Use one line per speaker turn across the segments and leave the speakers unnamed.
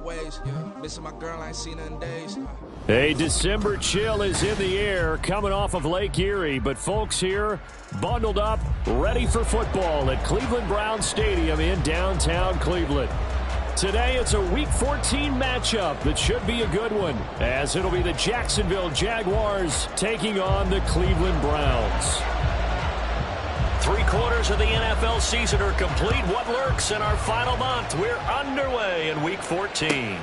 ways. Missing my girl, I ain't seen her in days.
A December chill is in the air coming off of Lake Erie, but folks here bundled up, ready for football at Cleveland Browns Stadium in downtown Cleveland. Today it's a Week 14 matchup that should be a good one, as it'll be the Jacksonville Jaguars taking on the Cleveland Browns. 3/4 of the NFL season are complete. What lurks in our final month? We're underway in Week 14.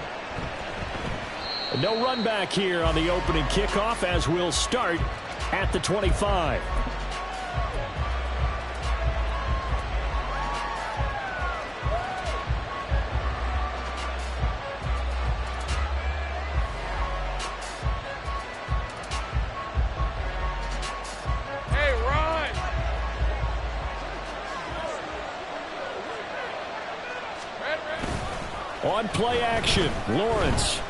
No run back here on the opening kickoff as we'll start at the 25. On play action, Lawrence.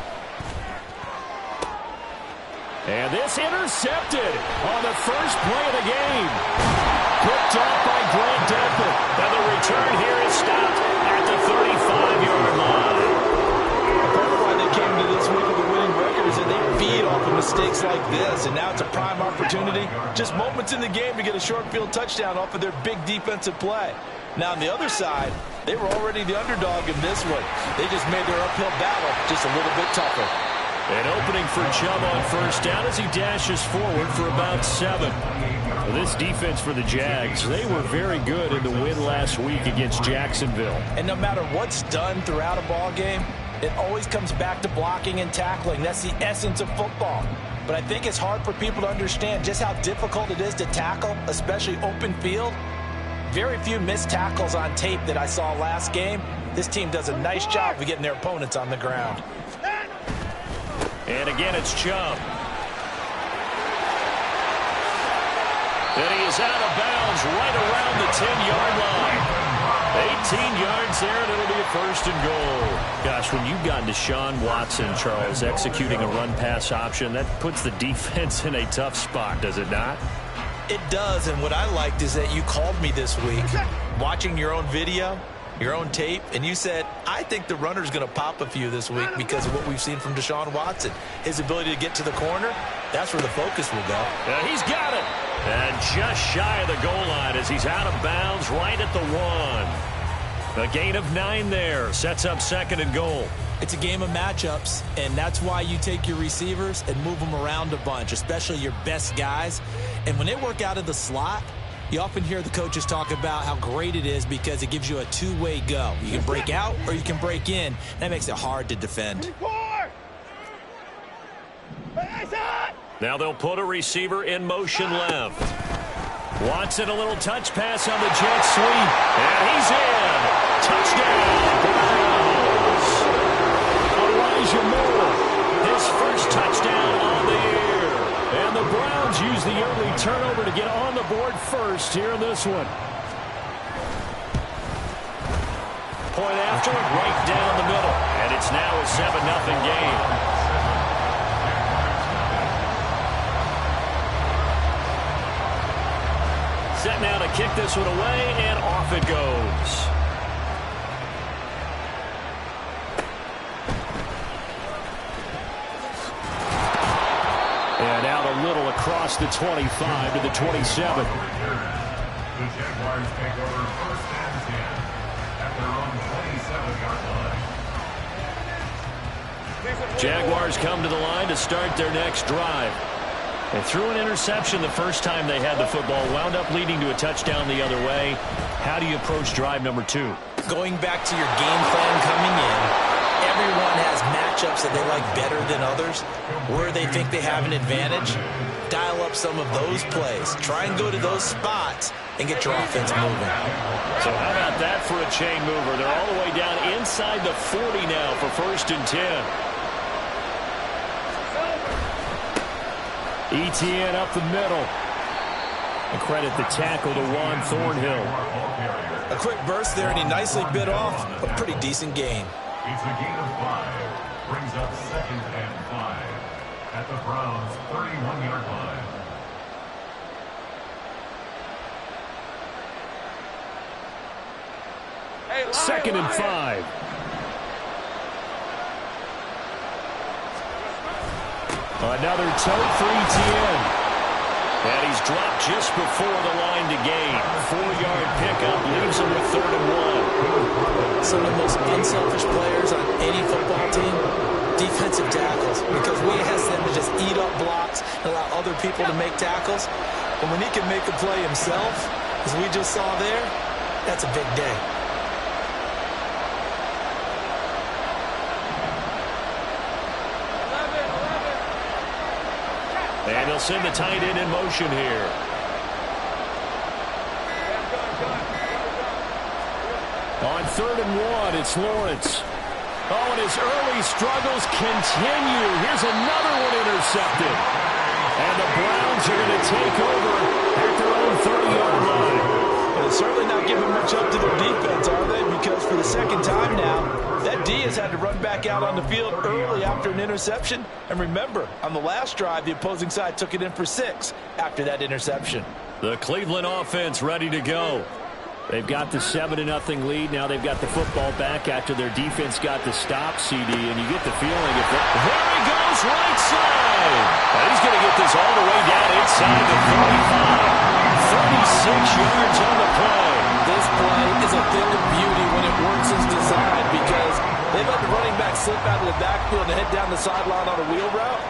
And this intercepted on the first play of the game. Picked up by Grant Delpit. And the return here is stopped at the 35-yard line.
Part of why they came to this week with a winning record is that they feed off of mistakes like this. And now it's a prime opportunity. Just moments in the game to get a short field touchdown off of their big defensive play. Now on the other side, they were already the underdog in this one. They just made their uphill battle just a little bit tougher.
An opening for Chubb on first down as he dashes forward for about 7. This defense for the Jags, they were very good in the win last week against Jacksonville.
And no matter what's done throughout a ball game, it always comes back to blocking and tackling. That's the essence of football. But I think it's hard for people to understand just how difficult it is to tackle, especially open field. Very few missed tackles on tape that I saw last game. This team does a nice job of getting their opponents on the ground.
And again, it's Chubb. And he is out of bounds right around the 10-yard line. 18 yards there, and it'll be a first and goal. Gosh, when you've got Deshaun Watson, Charles, executing a run-pass option, that puts the defense in a tough spot, does it not?
It does, and what I liked is that you called me this week, watching your own video, your own tape, and you said, I think the runner's going to pop a few this week because of what we've seen from Deshaun Watson. His ability to get to the corner, that's where the focus will go.
He's got it. And just shy of the goal line as he's out of bounds right at the 1. A gain of 9 there. Sets up second and goal.
It's a game of matchups, and that's why you take your receivers and move them around a bunch, especially your best guys. And when they work out of the slot, you often hear the coaches talk about how great it is because it gives you a two-way go. You can break out or you can break in. That makes it hard to defend.
Now they'll put a receiver in motion left. Watson, a little touch pass on the jet sweep. And he's in. Touchdown, Browns. Elijah Moore, his first touchdown on the year. And the Browns use the early turnover to get on the board first here in this one. Point after, right down the middle. And it's now a 7-0 game. Set now to kick this one away, and off it goes. And out a little across the 25 to the 27.
The Jaguars take over first and 10 at their own 27-yard line.
Jaguars come to the line to start their next drive. They threw an interception the first time they had the football, wound up leading to a touchdown the other way. How do you approach drive number 2?
Going back to your game plan coming in, everyone has matchups that they like better than others. Where they think they have an advantage, dial up some of those plays. Try and go to those spots and get your offense moving.
So how about that for a chain mover? They're all the way down inside the 40 now for first and 10. ETN up the middle. And credit the tackle to Juan Thornhill.
A quick burst there, and he nicely bit off a pretty decent gain.
It's a gain of 5. Brings up second and 5 at the Browns' 31-yard line.
Second and 5. Another toe for ETN. And he's dropped just before the line to gain. 4-yard pickup leaves him with 3rd and 1.
Some of the most unselfish players on any football team, defensive tackles, because we ask them to just eat up blocks and allow other people to make tackles. But when he can make a play himself, as we just saw there, that's a big day.
And he'll send the tight end in motion here. On 3rd and 1, it's Lawrence. Oh, and his early struggles continue. Here's another one intercepted. And the Browns are going to take over at their own 30-yard line.
Well, they're certainly not giving much up to their defense, are they? Because for the second time now, that D has had to run back out on the field early after an interception. And remember, on the last drive, the opposing side took it in for 6 after that interception.
The Cleveland offense ready to go. They've got the 7-0 lead. Now they've got the football back after their defense got the stop, CD. And you get the feeling if there he goes, right side. And he's going to get this all the way down inside the 45. 36 yards on the play.
This play is a thing of beauty when it works as designed, because they've let the running back slip out of the backfield and head down the sideline on a wheel route.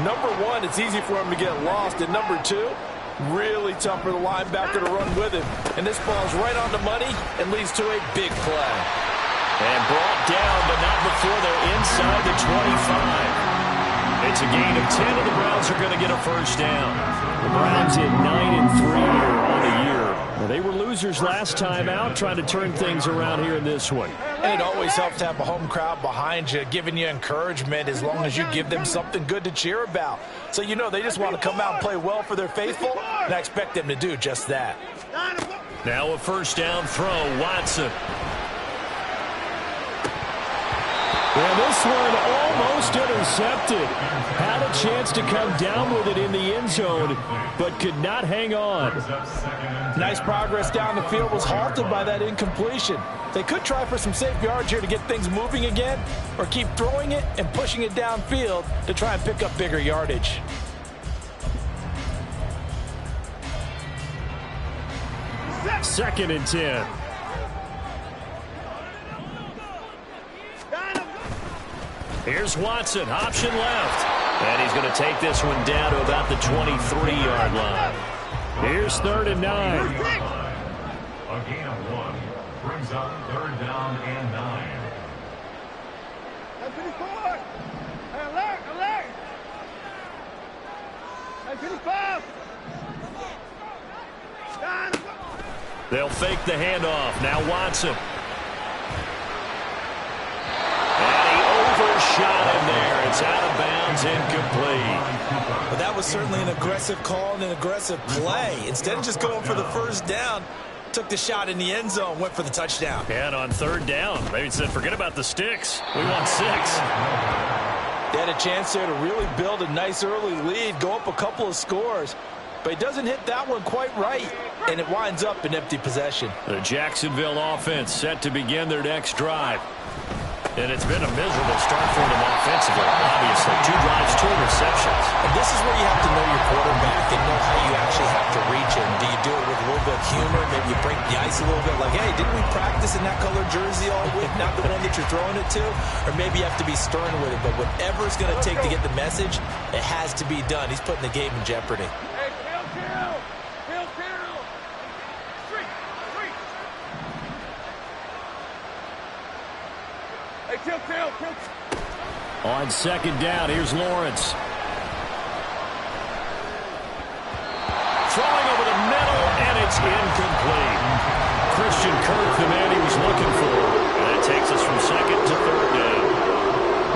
Number one, it's easy for him to get lost. And number two, really tough for the linebacker to run with him. And this ball's right on the money and leads to a big play.
And brought down, but not before they're inside the 25. It's a gain of 10, and the Browns are going to get a first down. The Browns in 9-3 on the year. Well, they were losers last time out, trying to turn things around here in this one.
And it always helps to have a home crowd behind you, giving you encouragement as long as you give them something good to cheer about. So you know they just want to come out and play well for their faithful, and I expect them to do just that.
Now a first down throw, Watson. And this one almost intercepted. Had a chance to come down with it in the end zone, but could not hang on.
Nice progress down the field, was halted by that incompletion. They could try for some safe yards here to get things moving again, or keep throwing it and pushing it downfield to try and pick up bigger yardage.
Second and 10. Here's Watson, option left. And he's going to take this one down to about the 23-yard line. Here's 3rd and 9.
A gain of 1 brings up 3rd down and 9.
They'll fake the handoff. Now Watson. Shot in there. It's out of bounds, incomplete.
But that was certainly an aggressive call and an aggressive play. Instead of just going for the first down, took the shot in the end zone, went for the touchdown.
And on 3rd down, they said, forget about the sticks. We want 6.
They had a chance there to really build a nice early lead, go up a couple of scores. But he doesn't hit that one quite right, and it winds up an empty possession.
The Jacksonville offense set to begin their next drive. And it's been a miserable start for them offensively, obviously. 2 drives, 2 interceptions.
And this is where you have to know your quarterback and know how you actually have to reach him. Do you do it with a little bit of humor? Maybe you break the ice a little bit, like, hey, didn't we practice in that colored jersey all week, not the one that you're throwing it to? Or maybe you have to be stern with it. But whatever it's going to take to get the message, it has to be done. He's putting the game in jeopardy.
On 2nd down, here's Lawrence. Throwing over the middle, and it's incomplete. Christian Kirk, the man he was looking for. And that takes us from 2nd to 3rd down.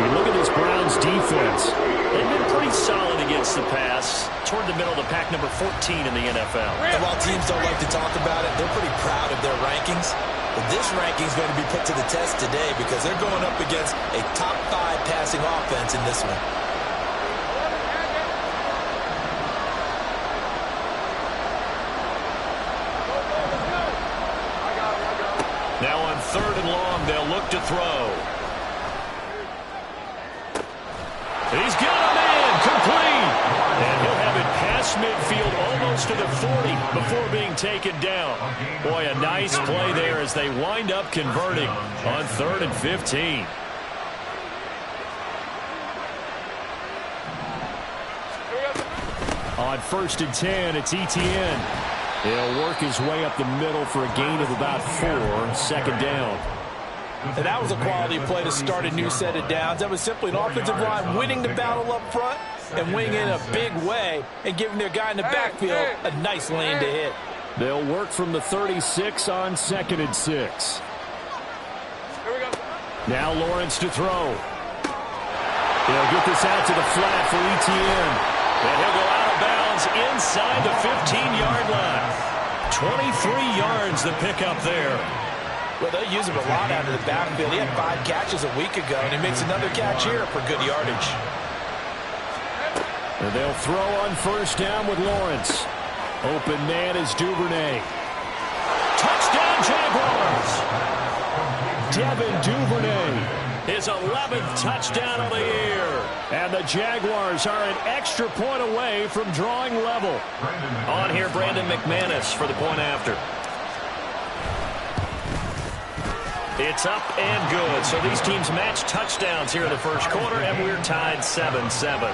You look at this Browns defense. They've been pretty solid against the pass. Toward the middle of the pack, number 14 in the NFL.
And while teams don't like to talk about it, they're pretty proud of their rankings. But this ranking is going to be put to the test today because they're going up against a top 5 passing offense in this one.
Now on 3rd and long, they'll look to throw. He's got him in, complete. to the 40 before being taken down. Boy, a nice play there as they wind up converting on 3rd and 15. On 1st and 10, it's Etienne. He'll work his way up the middle for a gain of about 4, 2nd down.
And that was a quality play to start a new set of downs. That was simply an offensive line winning the battle up front and winning in a big way and giving their guy in the backfield a nice lane to hit.
They'll work from the 36 on 2nd and 6. Now Lawrence to throw. He'll get this out to the flat for Etienne. And he'll go out of bounds inside the 15-yard line. 23 yards the pickup there.
Well, they'll use him a lot out of the backfield. He had 5 catches a week ago, and he makes another catch here for good yardage.
And they'll throw on 1st down with Lawrence. Open man is Duvernay. Touchdown, Jaguars! Devin Duvernay. His 11th touchdown of the year. And the Jaguars are an extra point away from drawing level. On here, Brandon McManus for the point after. It's up and good. So these teams match touchdowns here in the first quarter, and we're tied 7-7.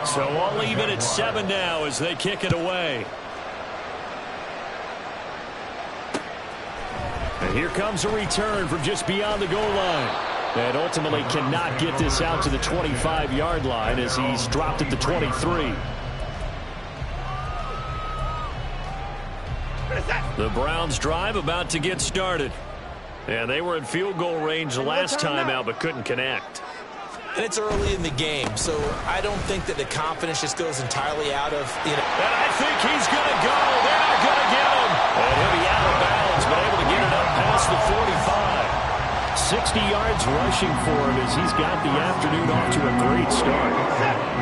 So I'll leave it at 7 now as they kick it away. And here comes a return from just beyond the goal line. And ultimately cannot get this out to the 25-yard line as he's dropped at the 23. The Browns drive about to get started. And they were in field goal range last time out but couldn't connect.
And it's early in the game, so I don't think that the confidence just goes entirely out of, And
I think he's going to go. They're not going to get him. And he'll be out of bounds, but able to get it up past the 45. 60 yards rushing for him as he's got the afternoon off to a great start.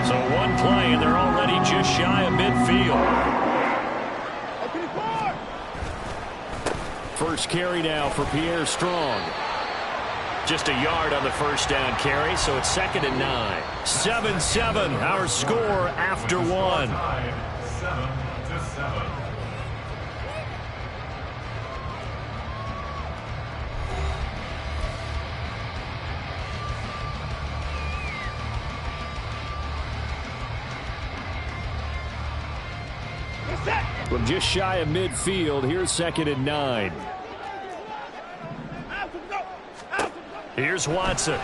So one play, and they're already just shy of midfield. First carry now for Pierre Strong. Just a yard on the first down carry, so it's 2nd and 9. 7-7, our score after 1.
7-7.
From just shy of midfield, here's 2nd and 9. Here's Watson. And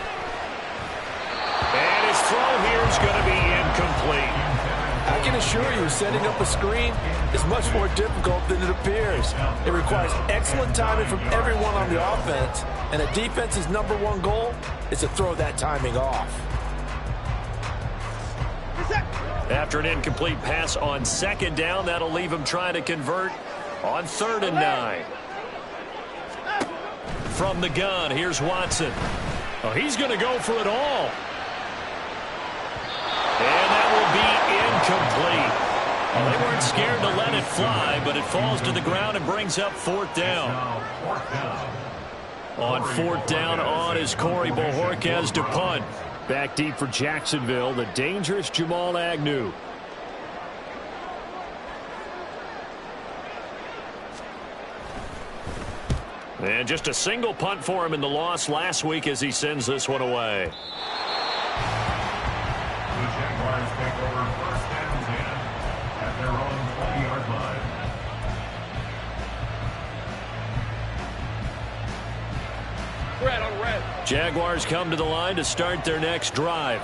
his throw here is going to be incomplete.
I can assure you, setting up a screen is much more difficult than it appears. It requires excellent timing from everyone on the offense, and a defense's #1 goal is to throw that timing off.
After an incomplete pass on 2nd down, that'll leave him trying to convert on 3rd and 9. From the gun, here's Watson. Oh, he's going to go for it all. And that will be incomplete. Well, they weren't scared to let it fly, but it falls to the ground and brings up 4th down. On 4th down on is Corey Bojorquez to punt. Back deep for Jacksonville, the dangerous Jamal Agnew. And just a single punt for him in the loss last week as he sends this one away.
The Jaguars take over 1st and 10 at their own 20-yard line.
Red on red.
Jaguars come to the line to start their next drive.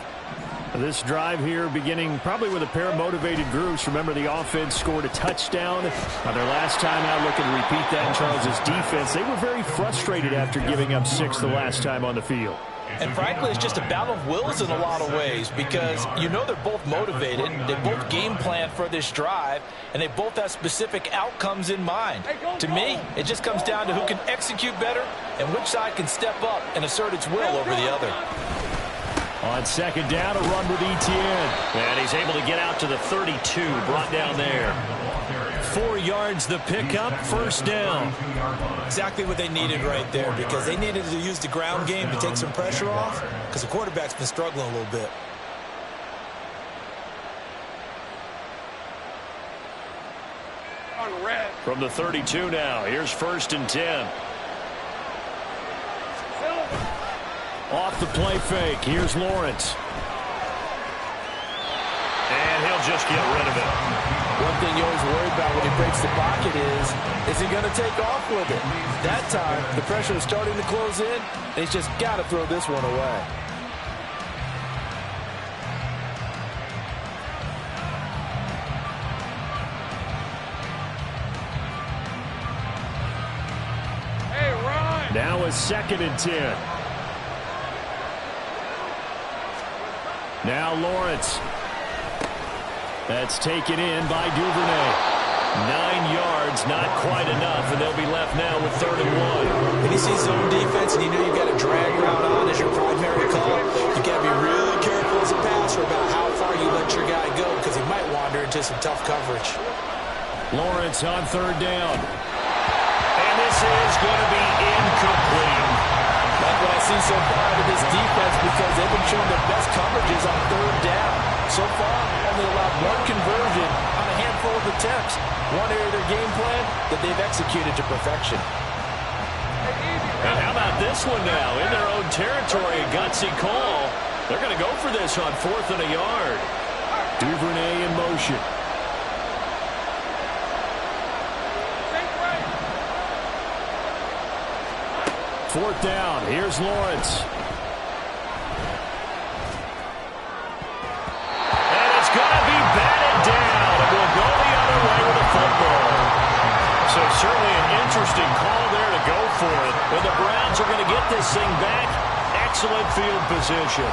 This drive here beginning probably with a pair of motivated groups. Remember, the offense scored a touchdown on their last time out, looking to repeat that in Charles' defense. They were very frustrated after giving up 6 the last time on the field.
And frankly, it's just a battle of wills in a lot of ways because they're both motivated, they both game plan for this drive, and they both have specific outcomes in mind. To me, it just comes down to who can execute better and which side can step up and assert its will over the other.
On 2nd down, a run with Etienne. And he's able to get out to the 32, brought down there. 4 yards the pickup, first down.
Exactly what they needed right there, because they needed to use the ground game to take some pressure off, because the quarterback's been struggling a little bit.
From the 32 now, here's 1st and 10. Off the play fake, here's Lawrence. And he'll just get rid of it.
One thing you always worry about when he breaks the pocket is he going to take off with it? That time, the pressure is starting to close in, and he's just got to throw this one away.
Now a 2nd and 10. Now Lawrence. That's taken in by Duvernay. 9 yards, not quite enough, and they'll be left now with 3rd and 1.
When you see zone defense and you know you've got a drag route on as your primary call, you got to be really careful as a passer about how far you let your guy go, because he might wander into some tough coverage.
Lawrence on 3rd down. And this is going to be incomplete.
Like what I see so far out of this defense, because they've been showing their best coverages on 3rd down. So far, only allowed 1 conversion on a handful of attempts. One area of their game plan that they've executed to perfection.
And how about this one now? In their own territory, a gutsy call. They're going to go for this on 4th and a yard. Duvernay in motion. Fourth down. Here's Lawrence. And it's going to be batted down. It will go the other way with the football. So certainly an interesting call there to go for it. And the Browns are going to get this thing back. Excellent field position.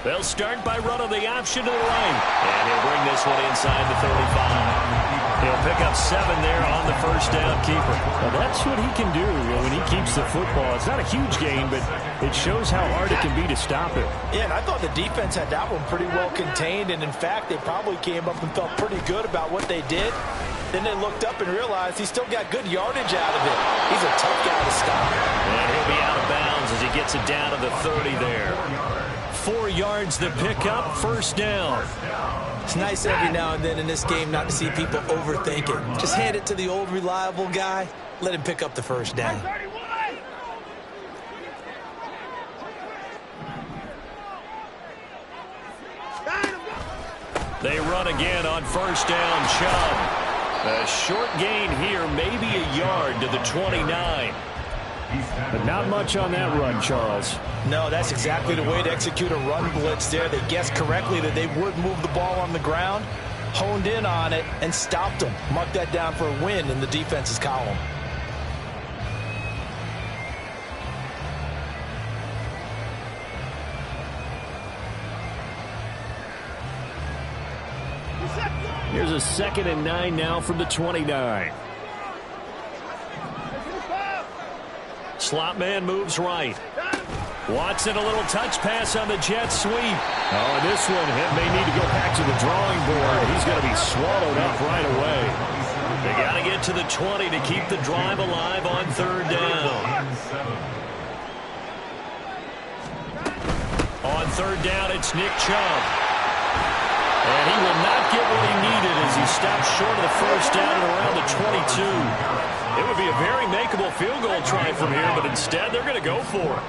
They'll start by running the option to the right. And he'll bring this one inside the 35. He'll pick up 7 there on the first down keeper. Well, that's what he can do when he keeps the football. It's not a huge gain, but it shows how hard it can be to stop it.
Yeah, and I thought the defense had that one pretty well contained. And, in fact, they probably came up and felt pretty good about what they did. Then they looked up and realized he still got good yardage out of it. He's a tough guy to stop.
And he'll be out of bounds as he gets it down to the 30 there. 4 yards the pickup, first down.
It's nice every now and then in this game not to see people overthink it. Just hand it to the old reliable guy. Let him pick up the first down.
They run again on first down, Chubb. A short gain here, maybe a yard to the 29. But not much on that run, Charles.
No, that's exactly the way to execute a run blitz there. They guessed correctly that they would move the ball on the ground, honed in on it, and stopped them. Mark that down for a win in the defense's column.
Here's a 2nd and 9 now from the 29. Slot man moves right. Watson, a little touch pass on the jet sweep. Oh, and this one may need to go back to the drawing board. He's going to be swallowed up right away. They got to get to the 20 to keep the drive alive on 3rd down. On 3rd down, it's Nick Chubb. And he will not get what he needed as he stops short of the first down at around the 22. It would be a very makeable field goal try from here, but instead they're going to go for it.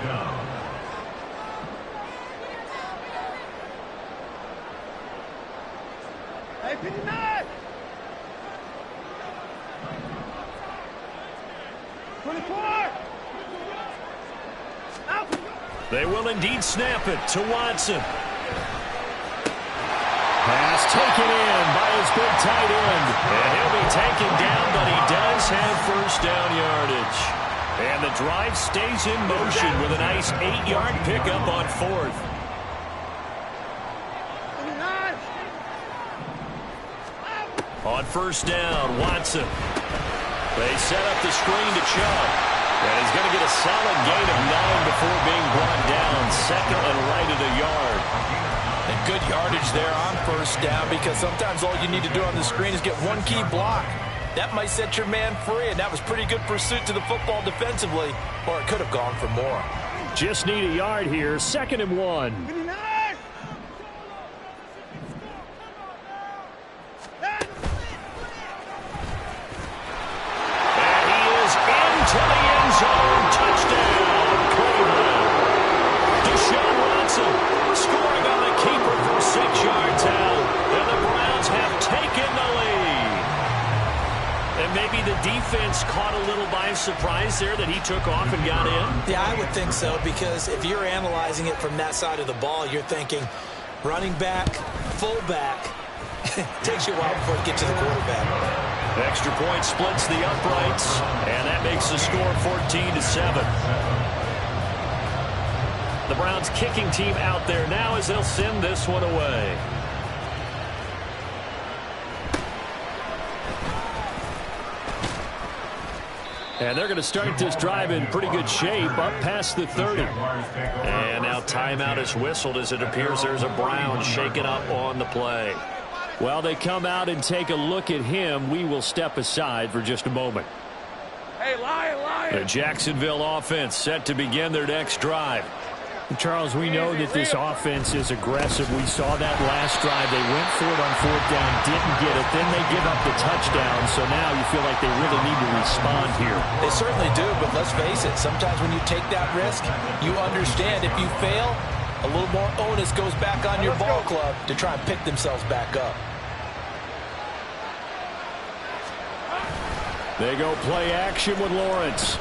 Hey, 59! 24!
They will indeed snap it to Watson. Pass taken in by his big tight end. And he'll be taken down, but he does have first down yardage. And the drive stays in motion with a nice 8-yard pickup on 4th. On first down, Watson. They set up the screen to Chubb. And he's going to get a solid gain of 9 before being brought down. Second and right at a yard.
And good yardage there on first down, because sometimes all you need to do on the screen is get one key block. That might set your man free, and that was pretty good pursuit to the football defensively, or it could have gone for more.
Just need a yard here. 2nd and 1. Maybe the defense caught a little by surprise there that he took off and got in?
Yeah, I would think so, because if you're analyzing it from that side of the ball, you're thinking running back, fullback. Takes you a while before you get to the quarterback.
Extra point splits the uprights, and that makes the score 14-7. The Browns kicking team out there now as they'll send this one away. And they're going to start this drive in pretty good shape, up past the 30. And now timeout is whistled as it appears there's a Brown shaken up on the play. While they come out and take a look at him, we will step aside for just a moment.
Hey, lion!
The Jacksonville offense set to begin their next drive.
Charles, we know that this offense is aggressive. We saw that last drive. They went for it on 4th down, didn't get it. Then they give up the touchdown. So now you feel like they really need to respond here.
They certainly do, but let's face it. Sometimes when you take that risk, you understand if you fail, a little more onus goes back on your ball club to try and pick themselves back up.
They go play action with Lawrence.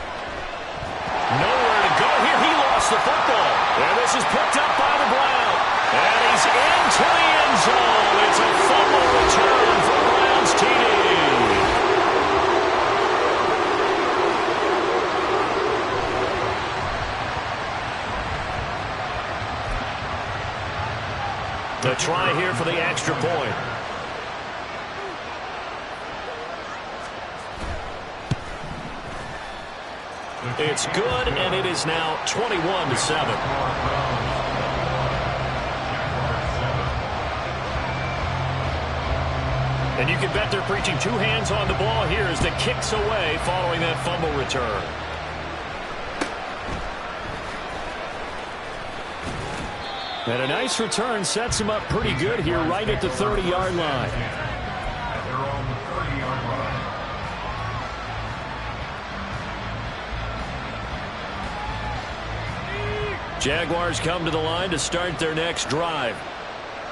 Nowhere to go here. He lost the football. And this is picked up by the Browns. And he's into the end zone. It's a fumble return for Browns TD. The try here for the extra point. It's good, and it is now 21-7. And you can bet they're preaching two hands on the ball here as the kick's away following that fumble return. And a nice return sets him up pretty good here right at the 30-yard line. Jaguars come to the line to start their next drive.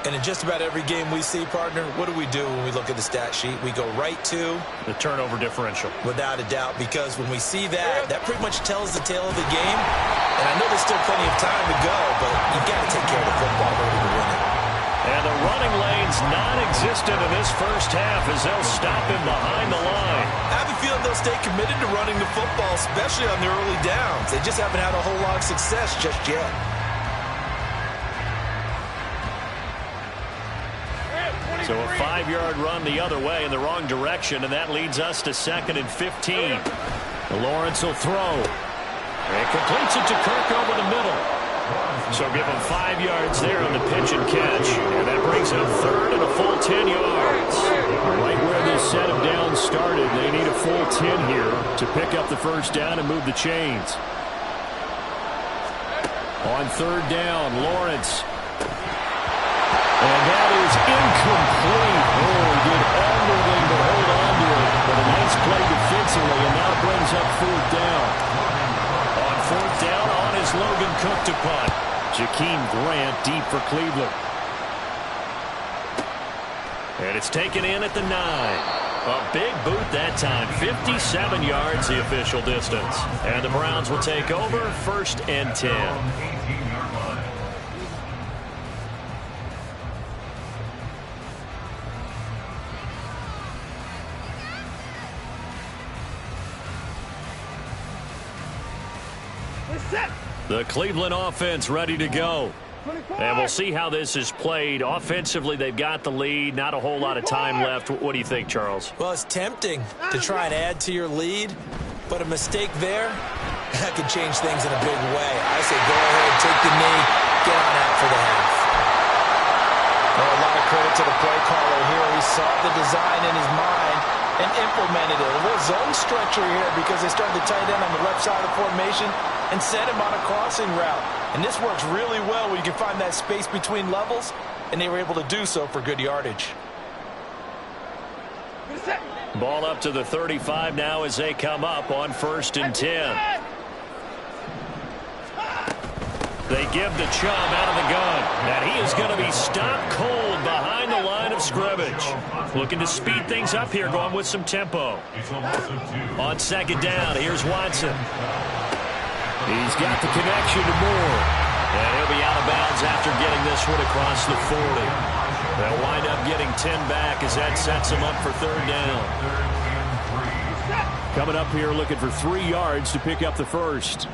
And in just about every game we see, partner, what do we do when we look at the stat sheet? We go right to
the turnover differential.
Without a doubt, because when we see that, that pretty much tells the tale of the game. And I know there's still plenty of time to go, but you've got to take care of the football in order to win it.
And the running lane's non-existent in this first half as they'll stop him behind the line.
I have a feeling they'll stay committed to running the football, especially on the early downs. They just haven't had a whole lot of success just yet.
So a 5-yard run the other way in the wrong direction, and that leads us to 2nd and 15. Lawrence will throw. And completes it to Kirk over the middle. So give him 5 yards there on the pitch and catch. And that brings up 3rd and a full 10 yards.
Right where this set of downs started, they need a full 10 here to pick up the first down and move the chains. On 3rd down, Lawrence. And that is incomplete. Oh, he did everything to hold on to it. But a nice play defensively, and now brings up 4th down.
On 4th down, on is Logan Cook to punt.
Jakeem Grant deep for Cleveland.
And it's taken in at the 9. A big boot that time. 57 yards the official distance. And the Browns will take over 1st and 10. The Cleveland offense ready to go. And we'll see how this is played. Offensively, they've got the lead. Not a whole lot of time left. What do you think, Charles?
Well, it's tempting to try and add to your lead, but a mistake there that could change things in a big way. I say go ahead, take the knee, get on out for the half. Well, a lot of credit to the play caller here. He saw the design in his mind and implemented it. A little zone stretcher here because they started the tight end on the left side of the formation and set him on a crossing route. And this works really well when you can find that space between levels, and they were able to do so for good yardage.
Ball up to the 35 now as they come up on 1st and 10. They give the Chubb out of the gun, and he is going to be stopped cold behind the line of scrimmage. Looking to speed things up here, going with some tempo. On 2nd down, here's Watson. He's got the connection to Moore. And he'll be out of bounds after getting this one across the 40. They'll wind up getting 10 back as that sets them up for 3rd down.
Coming up here looking for 3 yards to pick up the first.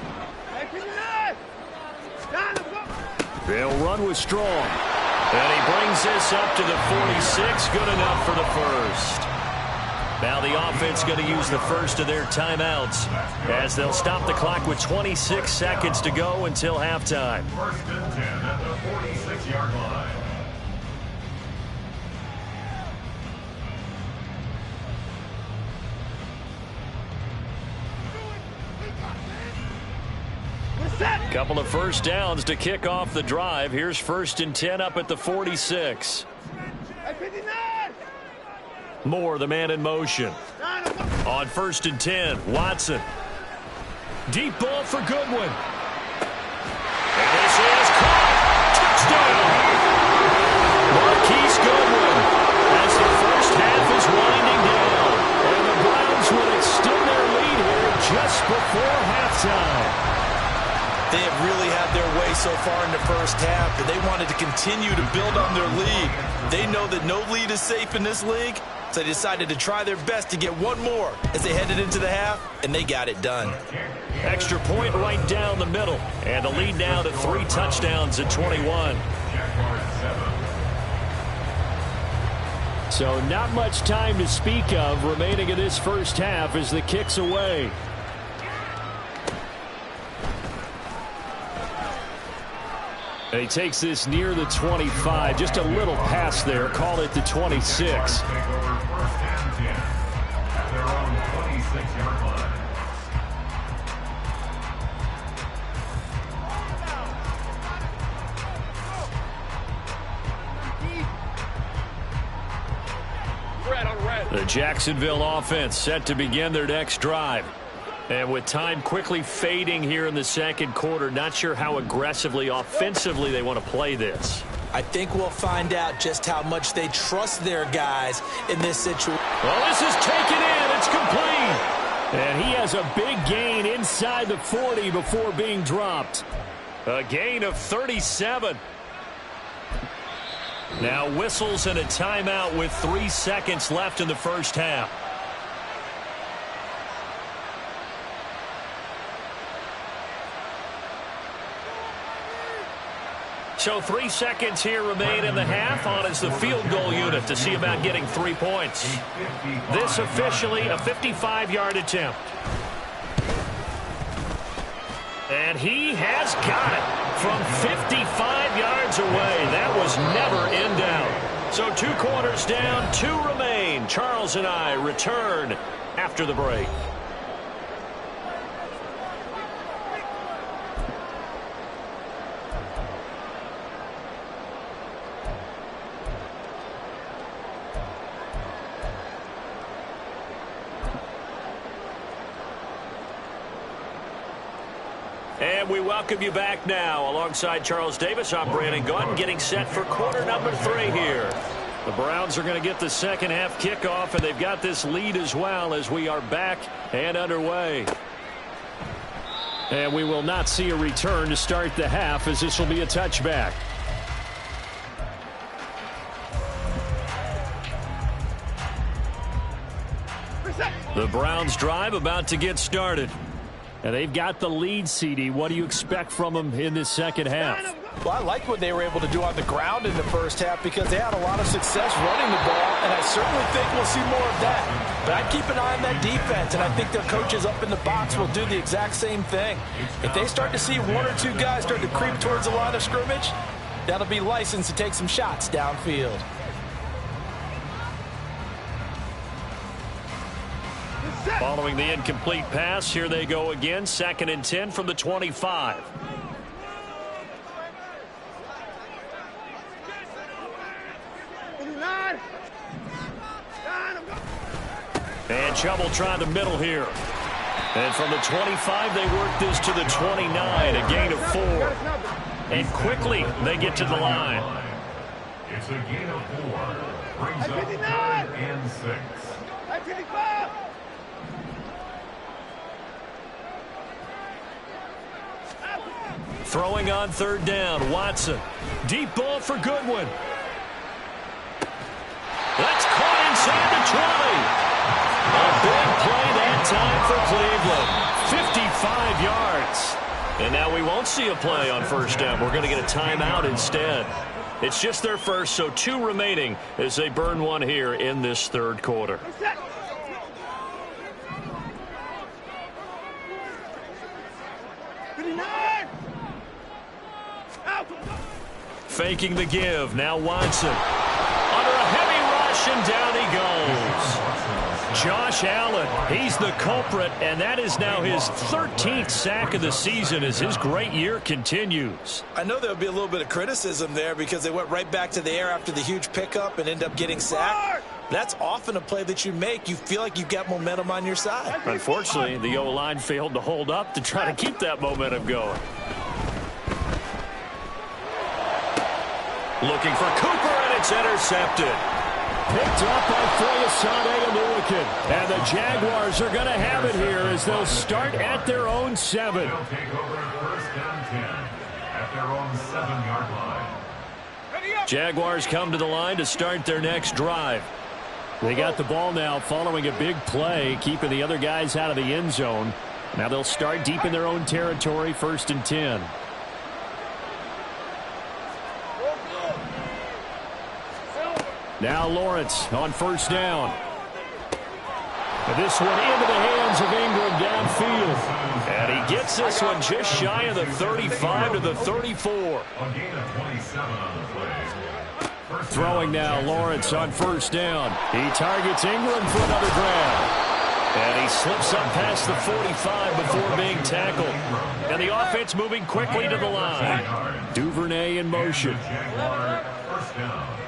They'll run with Strong.
And he brings this up to the 46. Good enough for the first. Now the offense going to use the first of their timeouts as they'll stop the clock with 26 seconds to go until halftime.
1st and 10 at the 46-yard line.
Couple of first downs to kick off the drive. Here's 1st and 10 up at the 46. Moore, the man in motion. On 1st and 10, Watson. Deep ball for Goodwin. And this is caught. Touchdown. Marquise Goodwin as the first half is winding down. And the Browns will extend their lead here just before halftime.
They have really had their way so far in the first half, and they wanted to continue to build on their lead. They know that no lead is safe in this league, so they decided to try their best to get one more as they headed into the half, and they got it done.
Extra point right down the middle, and the lead now to 3 touchdowns at 21.
So not much time to speak of remaining in this first half as the kick's away. And he takes this near the 25. Just a little pass there. Call it the 26.
The Jacksonville offense set to begin their next drive. And with time quickly fading here in the 2nd quarter, not sure how aggressively, offensively they want to play this.
I think we'll find out just how much they trust their guys in this situation.
Well, this is taken in. It's complete.
And he has a big gain inside the 40 before being dropped.
A gain of 37. Now whistles and a timeout with 3 seconds left in the first half. So 3 seconds here remain in the half. On is the field goal unit to see about getting 3 points. This officially a 55-yard attempt. And he has got it from 55 yards away. That was never in doubt. So 2 quarters down, 2 remain. Charles and I return after the break. And we welcome you back now. Alongside Charles Davis, I'm Brandon Gaudin, getting set for quarter number 3 here. The Browns are going to get the second half kickoff, and they've got this lead as well as we are back and underway.
And we will not see a return to start the half, as this will be a touchback.
The Browns drive about to get started.
And they've got the lead, CD. What do you expect from them in this second half?
Well, I liked what they were able to do on the ground in the first half because they had a lot of success running the ball, and I certainly think we'll see more of that. But I'd keep an eye on that defense, and I think their coaches up in the box will do the exact same thing. If they start to see one or two guys start to creep towards the line of scrimmage, that'll be licensed to take some shots downfield.
Following the incomplete pass, here they go again. 2nd and 10 from the 25. And trouble trying to middle here. And from the 25, they work this to the 29, a gain of 4. And quickly, they get to the line.
It's a gain of 4. Brings up 3rd and 6.
Throwing on 3rd down, Watson. Deep ball for Goodwin. That's caught inside the 20. A big play that time for Cleveland. 55 yards. And now we won't see a play on 1st down. We're going to get a timeout instead. It's just their first, so 2 remaining as they burn one here in this 3rd quarter. Faking the give. Now Watson. Under a heavy rush, and down he goes. Josh Allen, he's the culprit, and that is now his 13th sack of the season as his great year continues.
I know there'll be a little bit of criticism there because they went right back to the air after the huge pickup and end up getting sacked. That's often a play that you make. You feel like you've got momentum on your side.
Unfortunately, the O-line failed to hold up to try to keep that momentum going. Looking for Cooper, and it's intercepted. Picked up by Foyesade Oluwakin. And the Jaguars are going to have it here as they'll start at their own 7.
They'll take over 1st down 10 at their own 7-yard line.
Jaguars come to the line to start their next drive.
They got the ball now following a big play, keeping the other guys out of the end zone. Now they'll start deep in their own territory, 1st and 10. Now Lawrence on 1st down. And this one into the hands of Ingram downfield.
And he gets this one just shy of the 35 to the 34.
A gain of 27 on the play.
Throwing now Lawrence on 1st down. He targets Ingram for another grab.
And he slips up past the 45 before being tackled. And the offense moving quickly to the line.
Duvernay in motion.
Jaguar 1st down.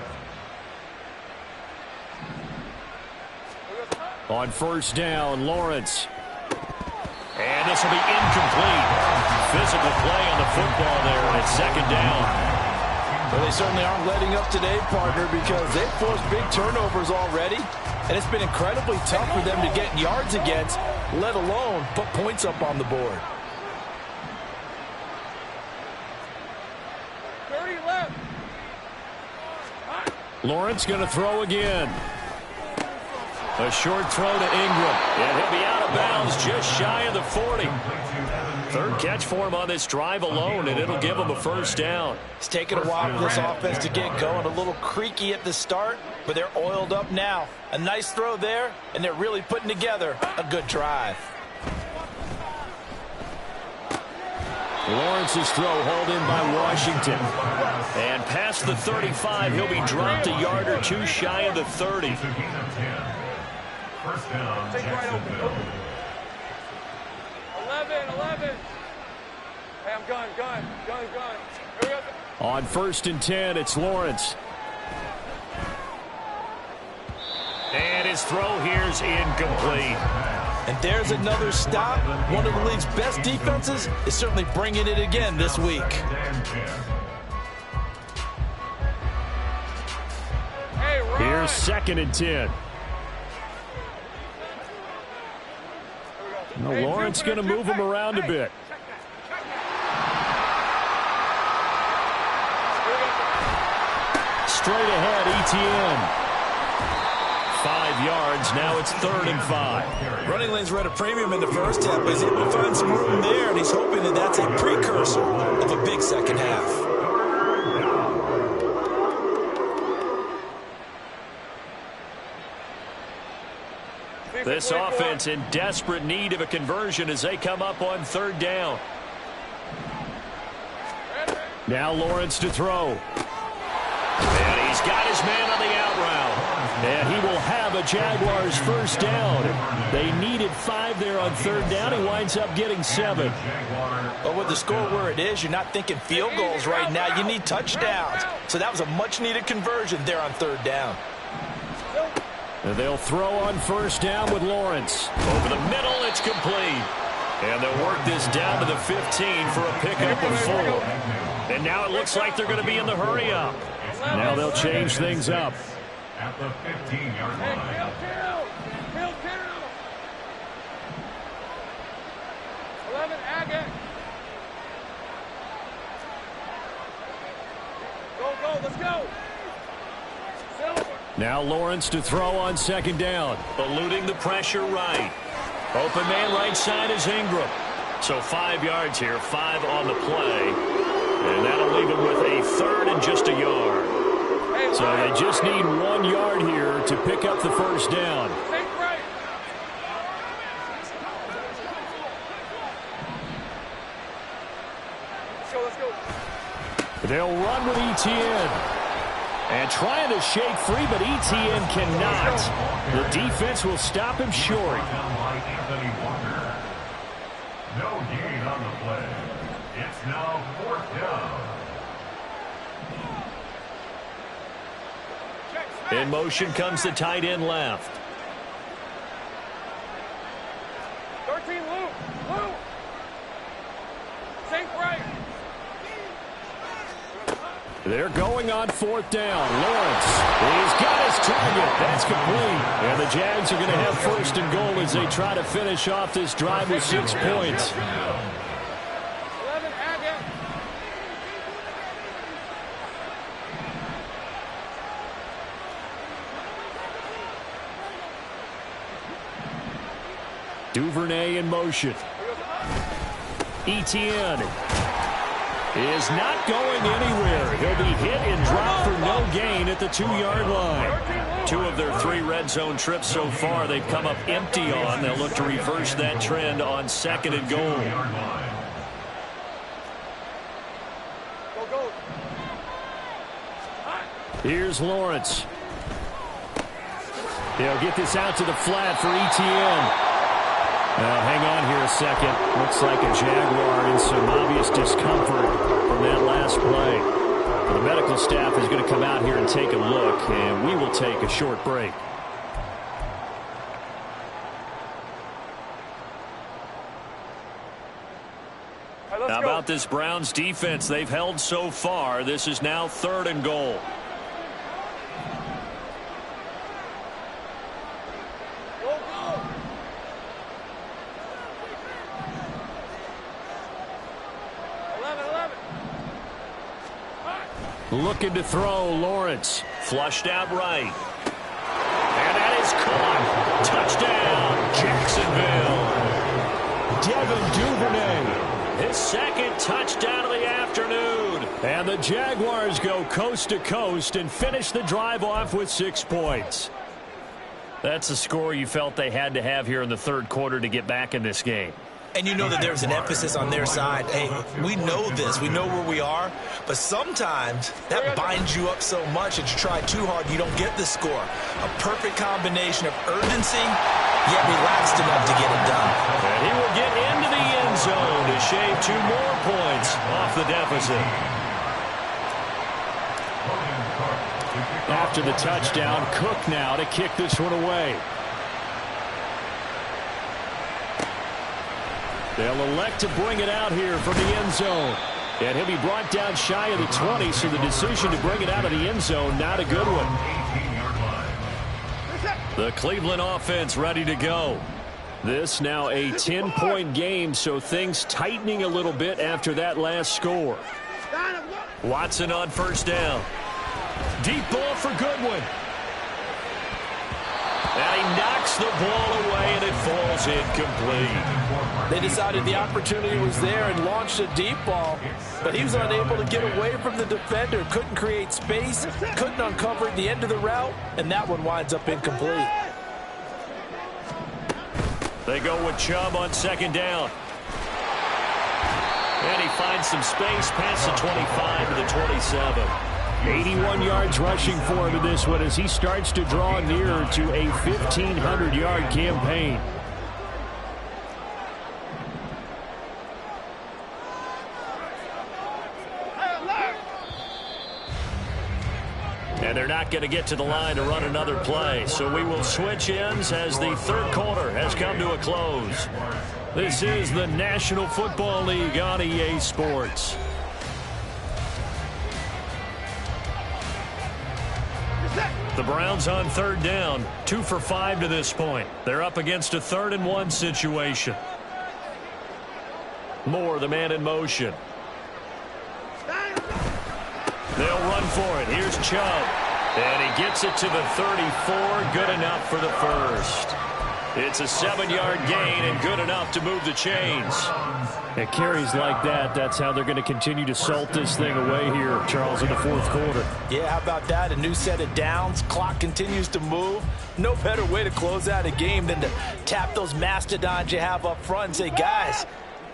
On 1st down, Lawrence.
And this will be incomplete. Physical play on the football there, and it's 2nd down.
Well, they certainly aren't letting up today, partner, because they've forced big turnovers already, and it's been incredibly tough for them to get yards against, let alone put points up on the board.
30 left.
Lawrence going to throw again.
A short throw to Ingram. And he'll be out of bounds just shy of the 40. 3rd catch for him on this drive alone, and it'll give him a 1st down.
It's taken a while for this offense to get going. A little creaky at the start, but they're oiled up now. A nice throw there, and they're really putting together a good drive.
Lawrence's throw hauled in by Washington.
And past the 35, he'll be dropped a yard or 2 shy of the 30.
1st down, Jacksonville.
11. Hey, I'm gun. Here we go.
On 1st and 10, it's Lawrence.
And his throw here's incomplete.
And there's another stop. One of the league's best defenses is certainly bringing it again this week.
Here's 2nd and 10. Now Lawrence going to move him around a bit. Straight ahead, ETN. 5 yards. Now it's 3rd and 5.
Running lanes were at a premium in the first half, but he's able to find some room there, and he's hoping that that's a precursor of a big second half.
This offense in desperate need of a conversion as they come up on third down.
Now Lawrence to throw.
And he's got his man on the out route.
And he will have a Jaguars first down. They needed 5 there on third down. He winds up getting 7.
But with the score where it is, you're not thinking field goals right now. You need touchdowns. So that was a much-needed conversion there on third down.
And they'll throw on first down with Lawrence.
Over the middle, it's complete. And they'll work this down to the 15 for a pickup of 4. And now it looks like they're going to be in the hurry up.
Now they'll change things up.
At the 15-yard line.
Field 11, Agate. Go, let's go.
Now Lawrence to throw on second down.
Eluding the pressure right. Open man right side is Ingram. So 5 yards here, 5 on the play. And that'll leave him with a third and just a yard.
So they just need 1 yard here to pick up the first down.
Let's go.
They'll run with ETN. And trying to shake free, but ETN cannot. The defense will stop him short.
No gain on the play. It's now 4th down.
In motion comes the tight end left.
13, Lou. Sink right.
They're going on 4th down. Lawrence, he's got his target. That's complete. And the Jags are going to have first and goal as they try to finish off this drive with 6 points.
11, Agate.
Duvernay in motion. Etienne is not going anywhere. He'll be hit and dropped for no gain at the 2-yard line.
2 of their 3 red zone trips so far they've come up empty on. They'll look to reverse that trend on second and goal.
Go.
Here's Lawrence. They'll get this out to the flat for Etienne. Now, hang on here a second. Looks like a Jaguar in some obvious discomfort from that last play. The medical staff is going to come out here and take a look, and we will take a short break.
How about this Browns defense they've held so far? This is now 3rd and goal.
Looking to throw, Lawrence.
Flushed out right. And that is caught. Touchdown, Jacksonville.
Devin Duvernay.
His second touchdown of the afternoon.
And the Jaguars go coast to coast and finish the drive off with 6 points.
That's a score you felt they had to have here in the 3rd quarter to get back in this game.
And you know that there's an emphasis on their side. Hey, we know this. We know where we are. But sometimes that binds you up so much that you try too hard, you don't get the score. A perfect combination of urgency, yet relaxed enough to get it done.
And he will get into the end zone to shave 2 more points off the deficit.
After the touchdown, Cook now to kick this one away. They'll elect to bring it out here from the end zone. And he'll be brought down shy of the 20, so the decision to bring it out of the end zone, not a good one.
The Cleveland offense ready to go.
This now a 10-point game, so things tightening a little bit after that last score.
Watson on first down. Deep ball for Goodwin. And he knocks the ball away, and it falls incomplete.
They decided the opportunity was there and launched a deep ball, but he was unable to get away from the defender, couldn't create space, couldn't uncover the end of the route, and that one winds up incomplete.
They go with Chubb on second down. And he finds some space past the 25 to the 27.
81 yards rushing for him in this one as he starts to draw nearer to a 1,500-yard campaign.
And they're not going to get to the line to run another play. So we will switch ends as the third quarter has come to a close. This is the National Football League on EA Sports. The Browns on third down, 2 for 5 to this point. They're up against a 3rd-and-1 situation. Moore, the man in motion. They'll run for it. Here's Chubb. And he gets it to the 34. Good enough for the first. It's a 7-yard gain and good enough to move the chains.
At carries like that, that's how they're going to continue to salt this thing away here, Charles, in the fourth quarter.
Yeah, how about that? A new set of downs. Clock continues to move. No better way to close out a game than to tap those mastodons you have up front and say, guys,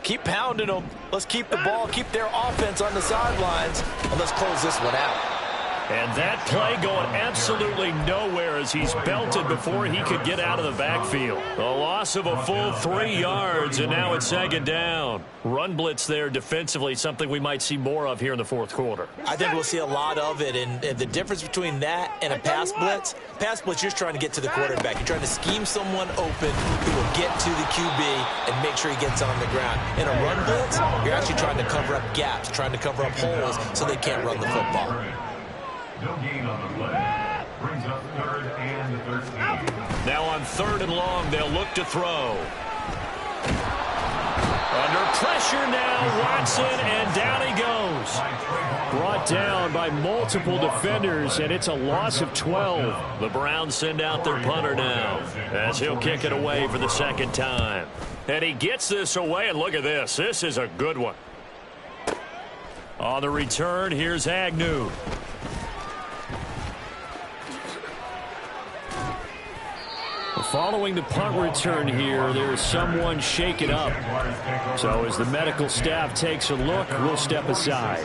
keep pounding them. Let's keep the ball, keep their offense on the sidelines, and let's close this one out.
And that play going absolutely nowhere as he's belted before he could get out of the backfield. A loss of a full 3 yards, and now it's second down. Run blitz there defensively, something we might see more of here in the fourth quarter.
I think we'll see a lot of it, and the difference between that and a pass blitz, you're just trying to get to the quarterback. You're trying to scheme someone open who will get to the QB and make sure he gets on the ground. In a run blitz, you're actually trying to cover up gaps, trying to cover up holes so they can't run the football.
No gain on the play. Brings up 3rd and 13.
Now on 3rd and long, they'll look to throw. Under pressure now, Watson, and down he goes.
Brought down by multiple defenders, and it's a loss of 12.
The Browns send out their punter now as he'll kick it away for the second time. And he gets this away, and look at this. This is a good one. On the return, here's Agnew.
Following the punt return here, there is someone shaken up. So as the medical staff takes a look, we'll step aside.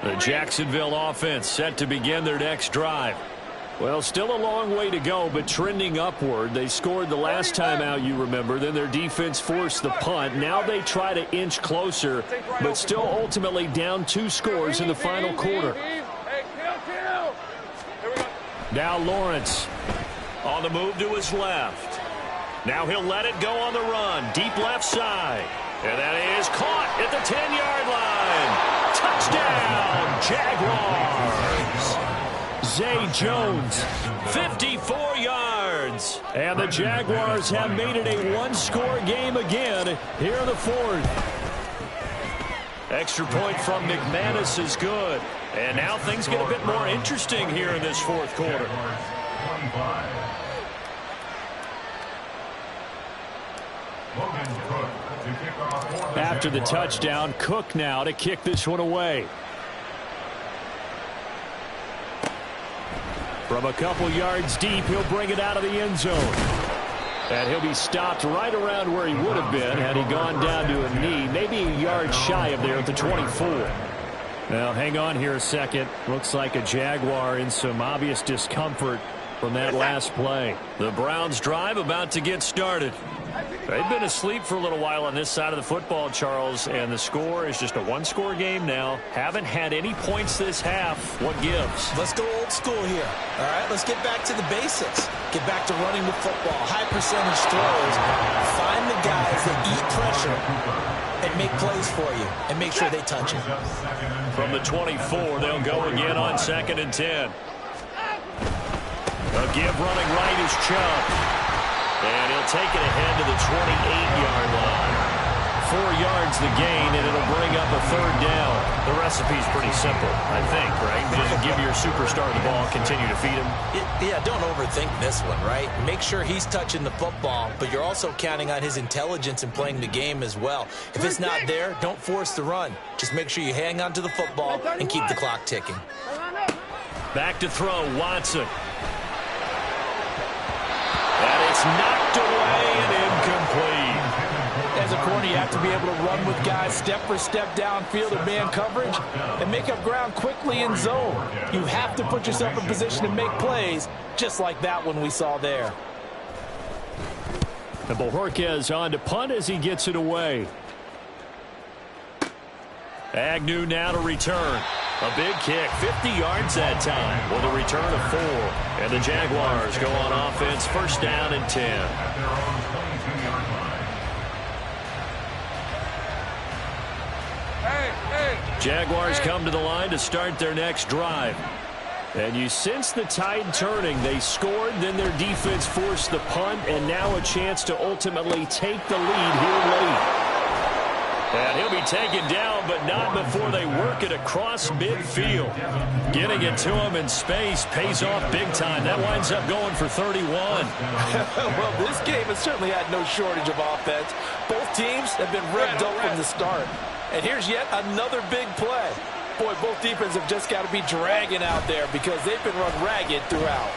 The Jacksonville offense set to begin their next drive.
Well, still a long way to go, but trending upward. They scored the last time out, you remember. Then their defense forced the punt. Now they try to inch closer, but still ultimately down 2 scores in the final quarter.
Now Lawrence on the move to his left. Now he'll let it go on the run. Deep left side. And that is caught at the 10-yard line. Touchdown, Jaguars.
Zay Jones.
54 yards.
And the Jaguars have made it a 1-score game again here in the fourth.
Extra point from McManus is good. And now things get a bit more interesting here in this fourth quarter.
After the touchdown, Cook now to kick this one away. From a couple yards deep, he'll bring it out of the end zone. And he'll be stopped right around where he would have been had he gone down to a knee, maybe a yard shy of there at the 24. Now, hang on here a second. Looks like a Jaguar in some obvious discomfort from that last play.
The Browns drive about to get started. They've been asleep for a little while on this side of the football, Charles, and the score is just a 1-score game now. Haven't had any points this half. What gives?
Let's go old school here. All right, let's get back to the basics. Get back to running the football, high percentage throws. Find the guys that eat pressure and make plays for you and make sure they touch it.
From the 24, they'll go again on 2nd and 10. A give running right is Chubb. And he'll take it ahead to the 28-yard line. 4 yards the gain, and it'll bring up a 3rd down. The recipe's pretty simple, I think, right? Just give your superstar the ball, continue to feed him.
Yeah, don't overthink this one, right? Make sure he's touching the football, but you're also counting on his intelligence in playing the game as well. If it's not there, don't force the run. Just make sure you hang on to the football and keep the clock ticking.
Back to throw, Watson. It's knocked away and incomplete.
As a corner, you have to be able to run with guys step for step downfield in man coverage and make up ground quickly in zone. You have to put yourself in position to make plays, just like that one we saw there.
And Bojorquez on to punt as he gets it away.
Agnew now to return. A big kick, 50 yards that time with a return of 4. And the Jaguars go on offense, first down and 10.
At their own 22-yard line.
Jaguars come to the line to start their next drive. And you sense the tide turning. They scored, then their defense forced the punt, and now a chance to ultimately take the lead here late. And he'll be taken down, but not before they work it across midfield. Getting it to him in space pays off big time. That winds up going for 31.
Well, this game has certainly had no shortage of offense. Both teams have been revved up from the start. And here's yet another big play. Boy, both defenses have just got to be dragging out there because they've been run ragged throughout.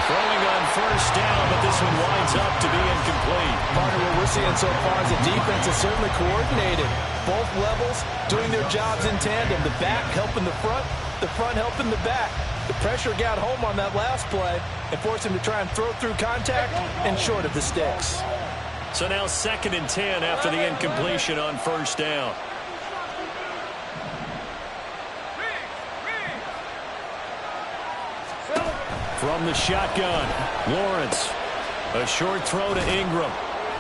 Throwing on first down, but this one winds up to be incomplete.
Partner, what we're seeing so far is the defense is certainly coordinated. Both levels doing their jobs in tandem. The back helping the front helping the back. The pressure got home on that last play and forced him to try and throw through contact and short of the sticks.
So now 2nd and 10 after the incompletion on first down.
From the shotgun, Lawrence.
A short throw to Ingram.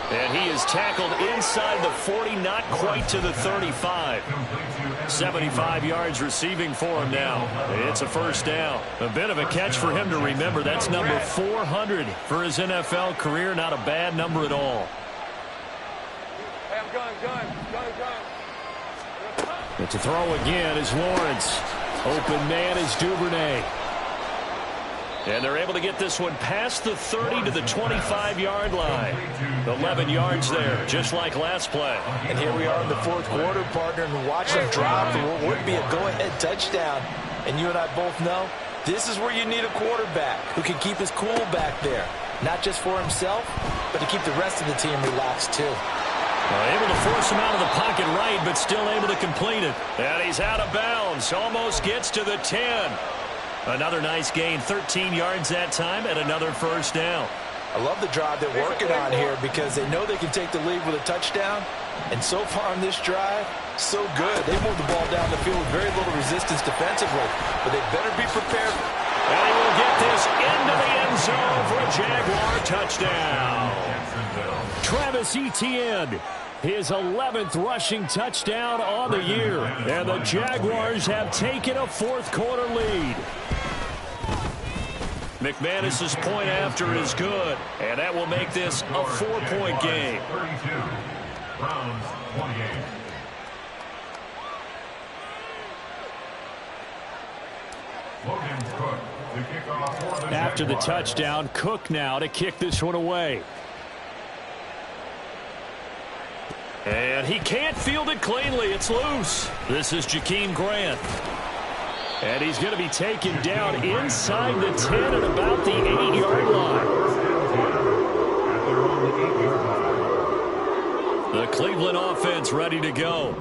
And he is tackled inside the 40, not quite to the 35. 75 yards receiving for him now. It's a first down. A bit of a catch for him to remember. That's number 400 for his NFL career. Not a bad number at all.
Hey, I'm gun.
But to throw again is Lawrence. Open man is Duvernay.
And they're able to get this one past the 30 to the 25-yard line. 11 yards there, just like last play.
And here we are in the 4th quarter, partner, and watch them drop for what would be a go-ahead touchdown. And you and I both know this is where you need a quarterback who can keep his cool back there. Not just for himself, but to keep the rest of the team relaxed too.
Able to force him out of the pocket right, but still able to complete it. And he's out of bounds, almost gets to the 10. Another nice gain, 13 yards that time, and another first down.
I love the drive they're working on here because they know they can take the lead with a touchdown. And so far in this drive, so good. They moved the ball down the field with very little resistance defensively. But they better be prepared.
And he will get this into the end zone for a Jaguar touchdown.
Travis Etienne, his 11th rushing touchdown on the year. And the Jaguars have taken a 4th quarter lead.
McManus's point after is good, and that will make this a 4-point game.
32. Browns 28. Logan Cook to kick off for the
After the
Jaguars.
touchdown, Cook now to kick this one away.
And he can't field it cleanly. It's loose. This is Jakeem Grant.
And he's going to be taken down inside the 10 at about the 8-yard line.
At their own 8-yard line.
The Cleveland offense ready to go.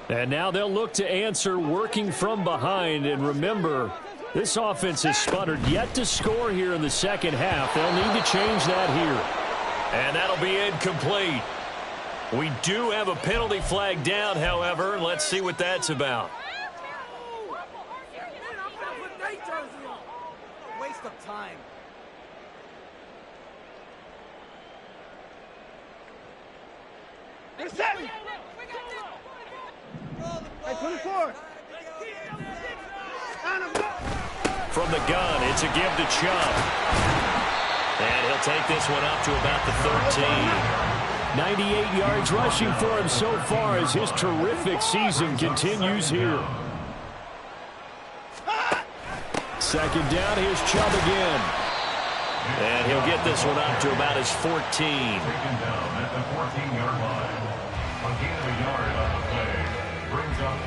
And now they'll look to answer working from behind. And remember, this offense has sputtered yet to score here in the second half. They'll need to change that here.
And that'll be incomplete. We do have a penalty flag down, however. Let's see what that's about.
Waste of time.
You're set. Hey, put it forward.
From the gun, it's a give to Chubb. And he'll take this one up to about the 13.
98 yards rushing for him so far as his terrific season continues here. Second down, here's Chubb again.
And he'll get this one up to about his 14.
Taken down at the 14-yard line. Again, a yard on the play. Brings up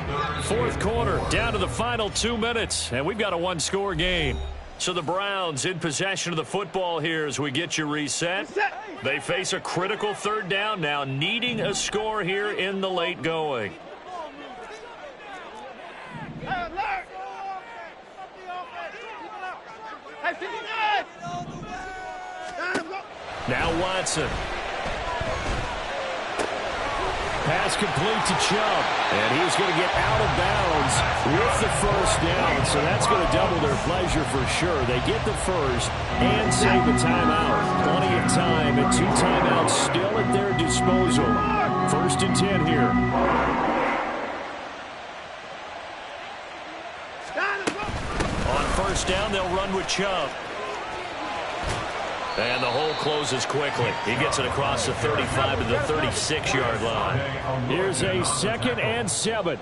4th quarter, down to the final 2 minutes, and we've got a one-score game. So the Browns in possession of the football here as we get you reset. They face a critical third down now, needing a score here in the late going. Now Watson.
Pass complete to Chubb. And he's going to get out of bounds with the first down. So that's going to double their pleasure for sure. They get the first and save a timeout. Plenty of time and 2 timeouts still at their disposal. 1st and 10 here.
On first down, they'll run with Chubb. And the hole closes quickly. He gets it across the 35 to the 36-yard line.
Here's a 2nd and 7.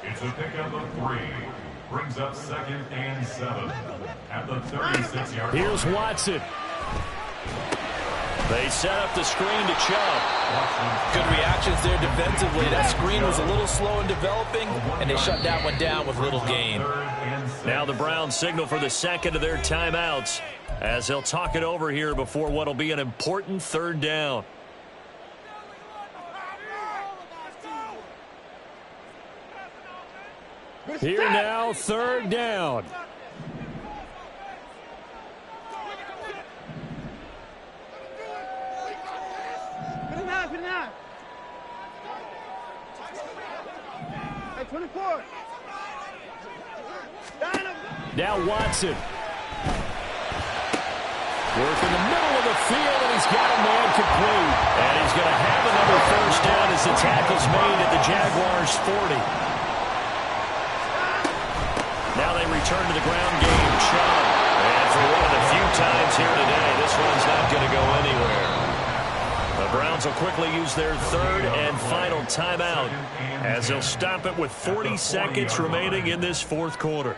It's a pickup of 3. Brings up 2nd and 7 at the 36-yard line.
Here's Watson.
They set up the screen to Chubb.
Good reactions there defensively. That screen was a little slow in developing, and they shut that one down with little gain.
Now the Browns signal for the 2nd of their timeouts as they'll talk it over here before what will be an important 3rd down.
Here now, 3rd down. Now Watson. Work in the middle of the field, and he's got a man complete.
And he's going to have another first down as the tackle's made at the Jaguars' 40. Now they return to the ground game. Chubb. And for one of the few times here today, this one's not going to go anywhere. The Browns will quickly use their 3rd and final timeout as they'll stop it with 40 seconds remaining in this 4th quarter.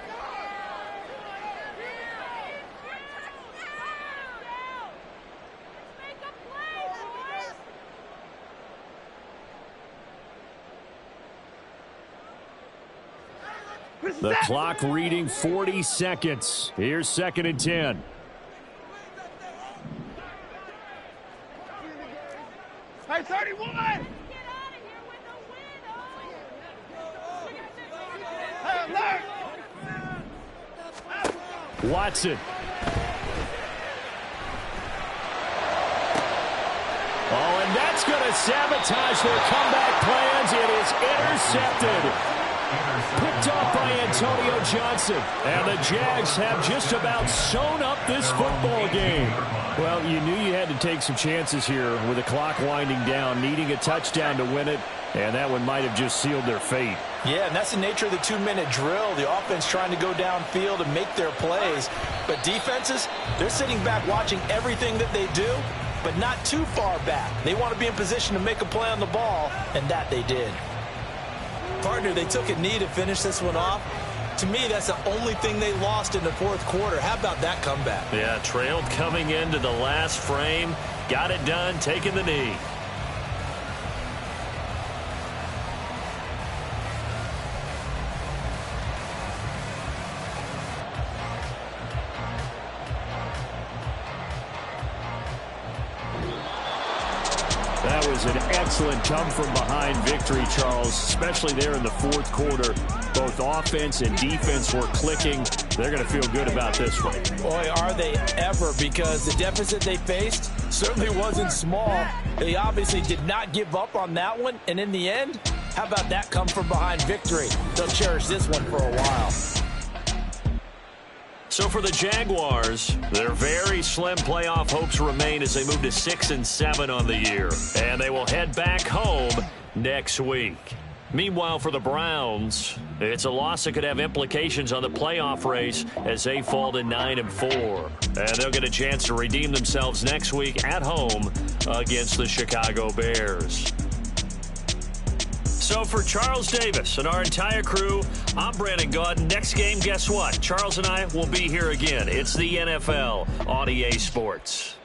The clock reading 40 seconds. Here's 2nd and 10.
Hey, 31!
Watson. Oh, and that's going to sabotage their comeback plans. It is intercepted. Picked off by Antonio Johnson. And the Jags have just about sewn up this football game. Well, you knew you had to take some chances here with the clock winding down, needing a touchdown to win it, and that one might have just sealed their fate.
Yeah, and that's the nature of the 2-minute drill. The offense trying to go downfield and make their plays. But defenses, they're sitting back watching everything that they do, but not too far back. They want to be in position to make a play on the ball, and that they did. Partner, they took a knee to finish this one off. To me, that's the only thing they lost in the 4th quarter. How about that comeback?
Yeah, trailed coming into the last frame. Got it done, taking the knee.
That was an excellent come-from-behind victory, Charles, especially there in the 4th quarter. Both offense and defense were clicking. They're going to feel good about this one.
Boy, are they ever, because the deficit they faced certainly wasn't small. They obviously did not give up on that one, and in the end, how about that come-from-behind victory? They'll cherish this one for a while.
So for the Jaguars, their very slim playoff hopes remain as they move to 6-7 on the year. And they will head back home next week. Meanwhile, for the Browns, it's a loss that could have implications on the playoff race as they fall to 9-4. And they'll get a chance to redeem themselves next week at home against the Chicago Bears. So for Charles Davis and our entire crew, I'm Brandon Gaudin. Next game, guess what? Charles and I will be here again. It's the NFL on EA Sports.